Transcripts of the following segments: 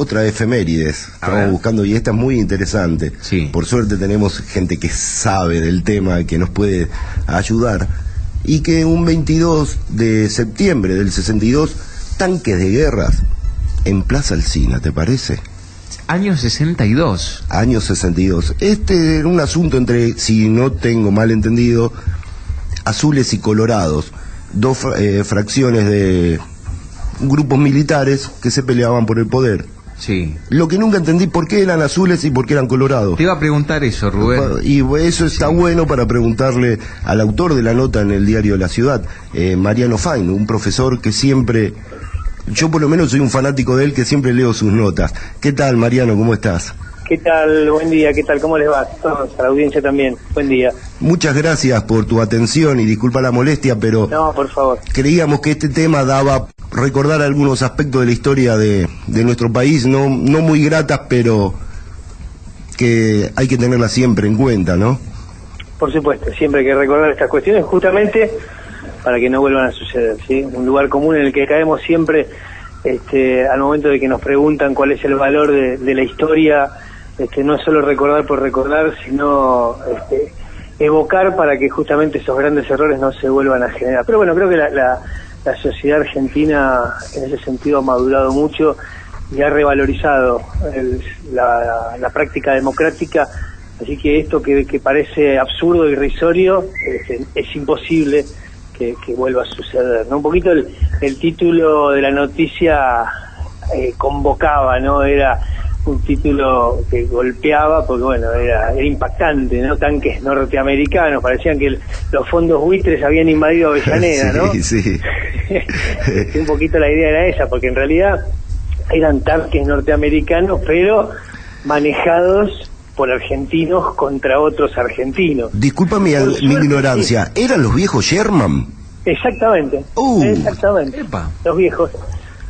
otra efemérides. Estamos buscando, y esta es muy interesante. Sí. Por suerte tenemos gente que sabe del tema, que nos puede ayudar. Y que un 22 de septiembre del 62, tanques de guerras en Plaza Alsina, ¿te parece? Año 62. Año 62. Este era un asunto entre, si no tengo mal entendido, azules y colorados. Dos fracciones de grupos militares que se peleaban por el poder. Sí. Lo que nunca entendí, por qué eran azules y por qué eran colorados. Te iba a preguntar eso, Rubén. Y eso está bueno para preguntarle al autor de la nota en el diario La Ciudad, Mariano Fain, un profesor que siempre, yo por lo menos soy un fanático de él, que siempre leo sus notas. ¿Qué tal, Mariano? ¿Cómo estás? ¿Qué tal? Buen día, ¿qué tal? ¿Cómo les va? Todos, a la audiencia también. Buen día. Muchas gracias por tu atención y disculpa la molestia, pero no, por favor. Creíamos que este tema daba recordar algunos aspectos de la historia de nuestro país, no muy gratas, pero que hay que tenerlas siempre en cuenta, ¿no? Por supuesto, siempre hay que recordar estas cuestiones justamente para que no vuelvan a suceder, ¿sí? Un lugar común en el que caemos siempre al momento de que nos preguntan cuál es el valor de la historia. No es solo recordar por recordar, sino evocar para que justamente esos grandes errores no se vuelvan a generar. Pero bueno, creo que la sociedad argentina en ese sentido ha madurado mucho y ha revalorizado la práctica democrática, así que esto que parece absurdo y irrisorio es imposible que vuelva a suceder, ¿no? Un poquito el título de la noticia convocaba, ¿no? Era un título que golpeaba porque bueno, era impactante, ¿no? Tanques norteamericanos, parecían que los fondos buitres habían invadido Avellaneda, ¿no? Sí. Un poquito la idea era esa, porque en realidad eran tanques norteamericanos, pero manejados por argentinos contra otros argentinos. Discúlpame mi ignorancia, sí. ¿Eran los viejos Sherman? Exactamente, exactamente. Epa. Los viejos.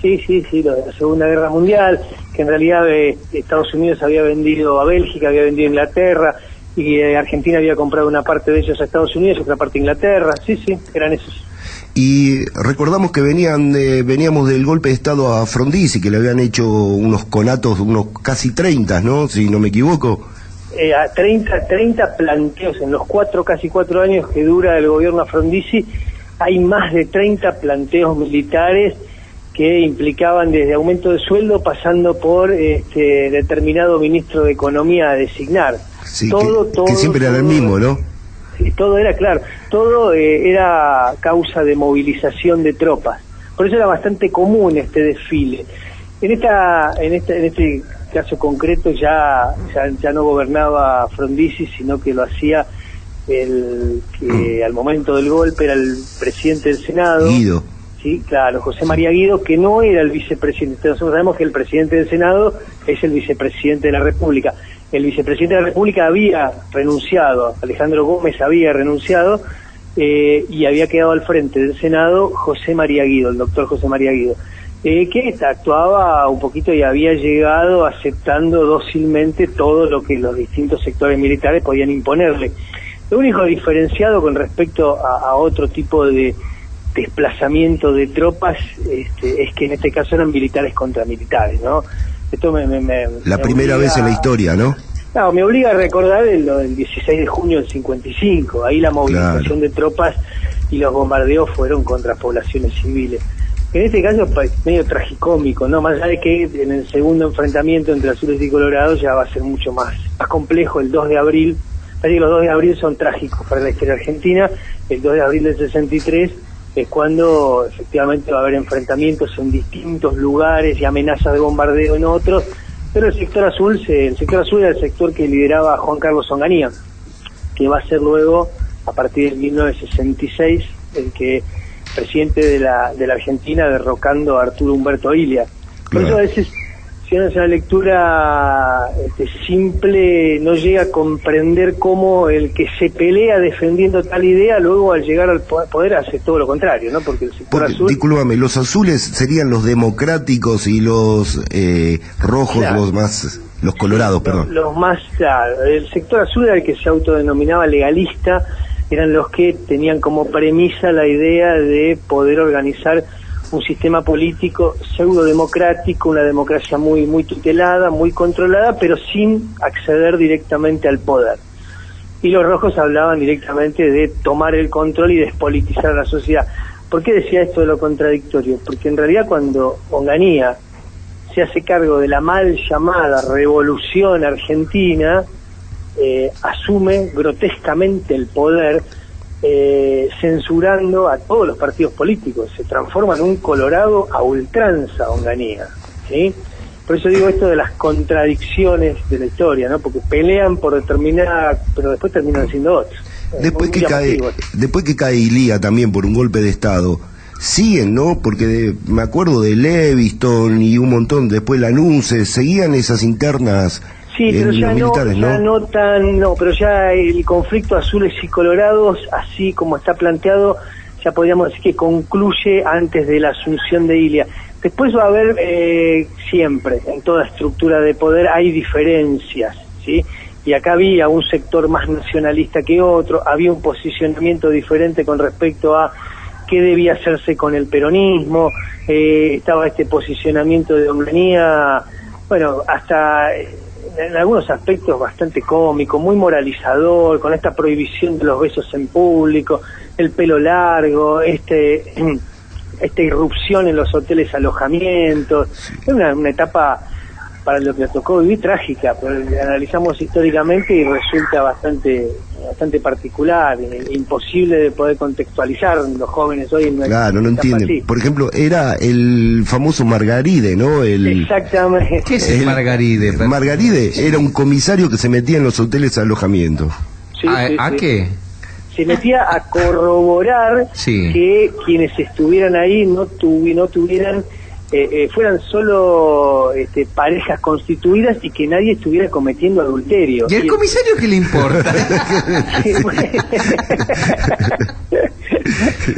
Sí, los de la Segunda Guerra Mundial, que en realidad Estados Unidos había vendido a Bélgica, había vendido a Inglaterra, y Argentina había comprado una parte de ellos a Estados Unidos y otra parte a Inglaterra. Sí, eran esos. Y recordamos que veníamos del golpe de Estado a Frondizi, que le habían hecho unos conatos, unos casi 30, ¿no? Si no me equivoco. A 30 planteos en los casi 4 años que dura el gobierno a Frondizi, hay más de 30 planteos militares que implicaban desde aumento de sueldo pasando por determinado ministro de Economía a designar. Sí, que siempre era el mismo, ¿no? Sí, todo era, claro, todo era causa de movilización de tropas. Por eso era bastante común este desfile. En este caso concreto ya no gobernaba Frondizi, sino que lo hacía el que al momento del golpe era el presidente del Senado. Guido. Sí, claro, José María Guido, que no era el vicepresidente. Nosotros sabemos que el presidente del Senado es el vicepresidente de la República. El vicepresidente de la República había renunciado, Alejandro Gómez había renunciado, y había quedado al frente del Senado José María Guido, el doctor José María Guido, que actuaba un poquito y había llegado aceptando dócilmente todo lo que los distintos sectores militares podían imponerle. Lo único diferenciado con respecto a otro tipo de desplazamiento de tropas es que en este caso eran militares contra militares, ¿no? Esto la primera vez en la historia, ¿no? No, me obliga a recordar lo del 16 de junio del 55, ahí la movilización de tropas y los bombardeos fueron contra poblaciones civiles. En este caso es medio tragicómico, ¿no? Más allá de que en el segundo enfrentamiento entre azules y colorados ya va a ser mucho más complejo, el 2 de abril, parece que los 2 de abril son trágicos para la historia argentina. El 2 de abril del 63 es cuando efectivamente va a haber enfrentamientos en distintos lugares y amenazas de bombardeo en otros, pero el sector azul era el sector que lideraba Juan Carlos Onganía, que va a ser luego, a partir de 1966, el que presidente de la Argentina, derrocando a Arturo Humberto Illia. Por eso a veces, si uno hace una lectura simple, no llega a comprender cómo el que se pelea defendiendo tal idea, luego al llegar al poder hace todo lo contrario, ¿no? Porque el sector azul... Discúlpame, los azules serían los democráticos y los rojos, claro, los colorados, perdón. Los más, claro, el sector azul era el que se autodenominaba legalista, eran los que tenían como premisa la idea de poder organizar un sistema político pseudo-democrático, una democracia muy, muy tutelada, muy controlada, pero sin acceder directamente al poder. Y los rojos hablaban directamente de tomar el control y despolitizar la sociedad. ¿Por qué decía esto de lo contradictorio? Porque en realidad cuando Onganía se hace cargo de la mal llamada revolución argentina, asume grotescamente el poder, censurando a todos los partidos políticos. Se transforma en un colorado a ultranza Onganía, ¿sí? Por eso digo esto de las contradicciones de la historia, ¿no? Porque pelean por determinada, pero después terminan siendo otros. Después que cae Ilía también por un golpe de Estado, siguen, ¿no? Porque me acuerdo de Leviston y un montón, después Lanuse, seguían esas internas. Sí, pero ya militares, pero ya el conflicto azules y colorados, así como está planteado, ya podríamos decir que concluye antes de la asunción de Ilia. Después va a haber siempre, en toda estructura de poder hay diferencias, ¿sí? Y acá había un sector más nacionalista que otro, había un posicionamiento diferente con respecto a qué debía hacerse con el peronismo, estaba este posicionamiento de Onganía, bueno, hasta en algunos aspectos bastante cómico, muy moralizador, con esta prohibición de los besos en público, el pelo largo, esta irrupción en los hoteles alojamientos. Es una etapa, para lo que le tocó vivir, trágica, pero analizamos históricamente y resulta bastante particular, imposible de poder contextualizar los jóvenes hoy en una Claro, no entienden. Así. Por ejemplo, era el famoso Margaride, ¿no? Exactamente. ¿Qué es el Margaride? Margaride era un comisario que se metía en los hoteles de alojamiento. Sí, ¿A qué? Se metía a corroborar que quienes estuvieran ahí no tuvieran fueran solo parejas constituidas y que nadie estuviera cometiendo adulterio. ¿Y al comisario qué le importa?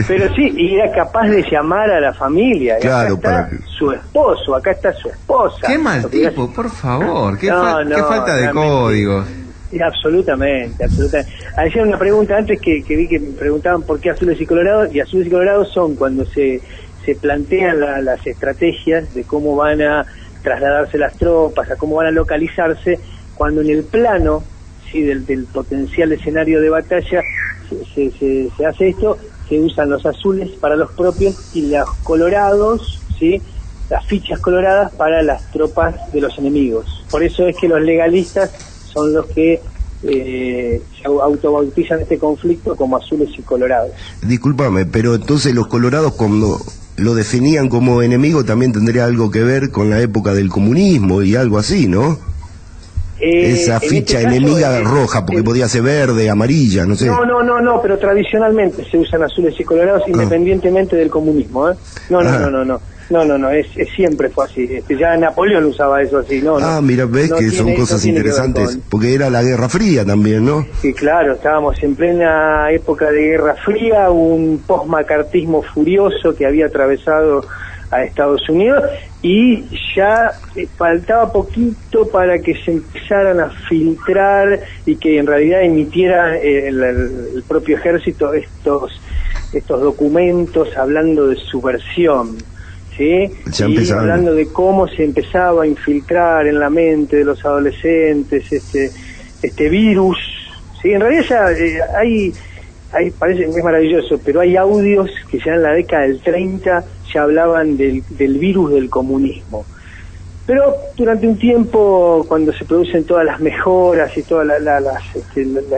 Pero sí, y era capaz de llamar a la familia. Claro, acá está su esposo, acá está su esposa. Qué mal tipo, por favor, qué falta de códigos. Absolutamente. Hacía una pregunta antes que vi que me preguntaban por qué azules y colorados, y azules y colorados son cuando se plantean las estrategias de cómo van a trasladarse las tropas, a cómo van a localizarse, cuando en el plano, ¿sí?, del potencial escenario de batalla se hace esto, se usan los azules para los propios y los colorados, ¿sí?, las fichas coloradas para las tropas de los enemigos. Por eso es que los legalistas son los que se autobautizan este conflicto como azules y colorados. Discúlpame, pero entonces los colorados, cuando lo definían como enemigo, también tendría algo que ver con la época del comunismo y algo así, ¿no? Esa ficha enemiga roja, porque podía ser verde, amarilla, no sé. No, pero tradicionalmente se usan azules y colorados independientemente del comunismo, ¿eh? No, siempre fue así. Ya Napoleón usaba eso así, mira, ves que son cosas interesantes, porque era la Guerra Fría también, ¿no? Sí, claro, estábamos en plena época de Guerra Fría, un post-macartismo furioso que había atravesado a Estados Unidos, y ya faltaba poquito para que se empezaran a filtrar y que en realidad emitiera el propio ejército estos documentos hablando de subversión, ¿sí? Y hablando de cómo se empezaba a infiltrar en la mente de los adolescentes este virus, ¿sí? En realidad ya hay parece que es maravilloso, pero hay audios que ya en la década del 30 ya hablaban del virus del comunismo. Pero durante un tiempo, cuando se producen todas las mejoras y todas las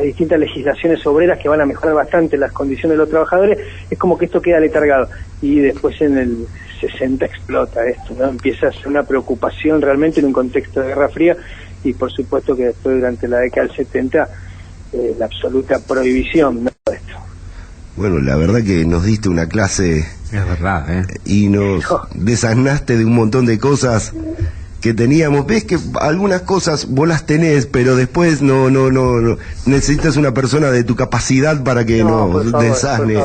distintas legislaciones obreras que van a mejorar bastante las condiciones de los trabajadores, es como que esto queda letargado. Y después en el 60 explota esto, ¿no? Empieza a ser una preocupación realmente en un contexto de Guerra Fría, y por supuesto que después, durante la década del 70, la absoluta prohibición, ¿no? Esto. Bueno, la verdad que nos diste una clase. Es verdad, y nos desasnaste de un montón de cosas que teníamos. Ves que algunas cosas vos las tenés, pero después no necesitas una persona de tu capacidad para que nos desasne.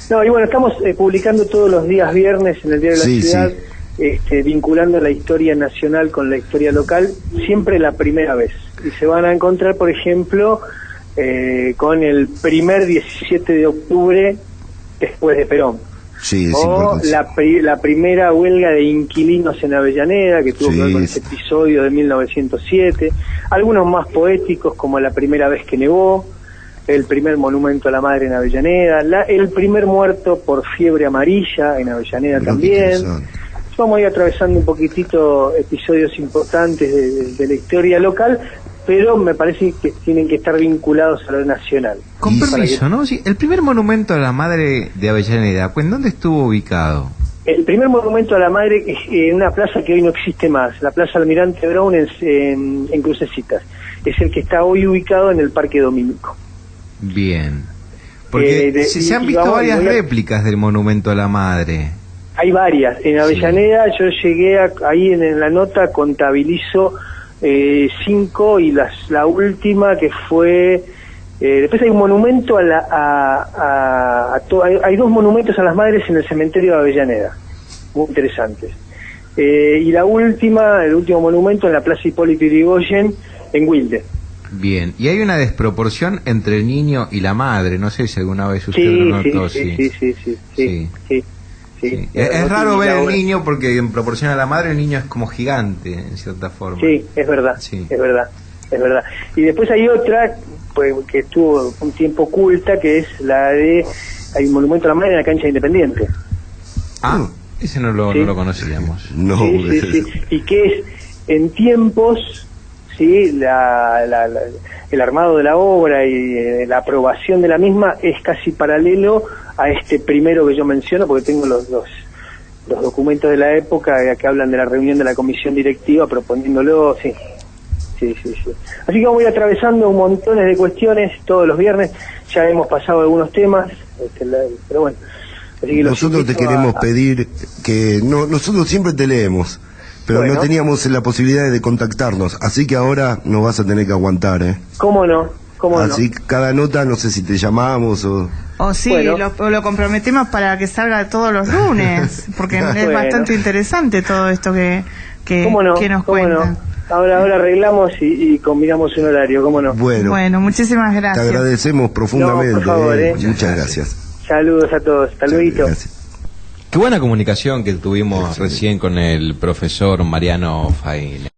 No, y bueno, estamos publicando todos los días viernes en el Diario de la Ciudad, vinculando la historia nacional con la historia local, siempre la primera vez. Y se van a encontrar, por ejemplo, con el primer 17 de octubre después de Perón. Sí, es o la primera huelga de inquilinos en Avellaneda, que tuvo que ver con ese episodio de 1907. Algunos más poéticos, como La primera vez que nevó, el primer monumento a la madre en Avellaneda, el primer muerto por fiebre amarilla en Avellaneda también. Vamos a ir atravesando un poquitito episodios importantes de la historia local, pero me parece que tienen que estar vinculados a lo nacional. Con permiso, ¿no? Sí, el primer monumento a la madre de Avellaneda, pues, ¿dónde estuvo ubicado? El primer monumento a la madre es en una plaza que hoy no existe más, la Plaza Almirante Brown en Crucecitas. Es el que está hoy ubicado en el Parque Domínico. Bien. Porque se han visto varias réplicas del monumento a la madre. Hay varias. En Avellaneda yo llegué ahí en la nota contabilizo 5 y la última que fue después hay un monumento hay 2 monumentos a las madres en el cementerio de Avellaneda, muy interesantes, y el último monumento en la Plaza Hipólito Yrigoyen en Wilde. Bien, y hay una desproporción entre el niño y la madre, no sé si alguna vez usted lo notó. Sí. Es raro ver el niño porque en proporción a la madre el niño es como gigante en cierta forma. Sí, es verdad. Y después hay otra pues, que estuvo un tiempo oculta, que es hay un monumento a la madre en la cancha de Independiente. Ese no lo conocíamos. Sí. Y que es en tiempos, el armado de la obra y la aprobación de la misma es casi paralelo a este primero que yo menciono, porque tengo los documentos de la época que hablan de la reunión de la comisión directiva proponiéndolo. Sí. Así que vamos a ir atravesando montones de cuestiones todos los viernes. Ya hemos pasado algunos temas, pero bueno. Así que nosotros te queremos pedir que nosotros siempre te leemos, pero no teníamos la posibilidad de contactarnos, así que ahora nos vas a tener que aguantar, ¿eh? ¿Cómo no? Así cada nota, no sé si te llamamos o sí, lo comprometemos para que salga todos los lunes, porque es bastante interesante todo esto que nos cuentan. Ahora arreglamos y combinamos un horario, ¿cómo no? Bueno, muchísimas gracias. Te agradecemos profundamente. Por favor, Muchas gracias. Saludos a todos, hasta luego. Qué buena comunicación que tuvimos recién con el profesor Mariano Fain.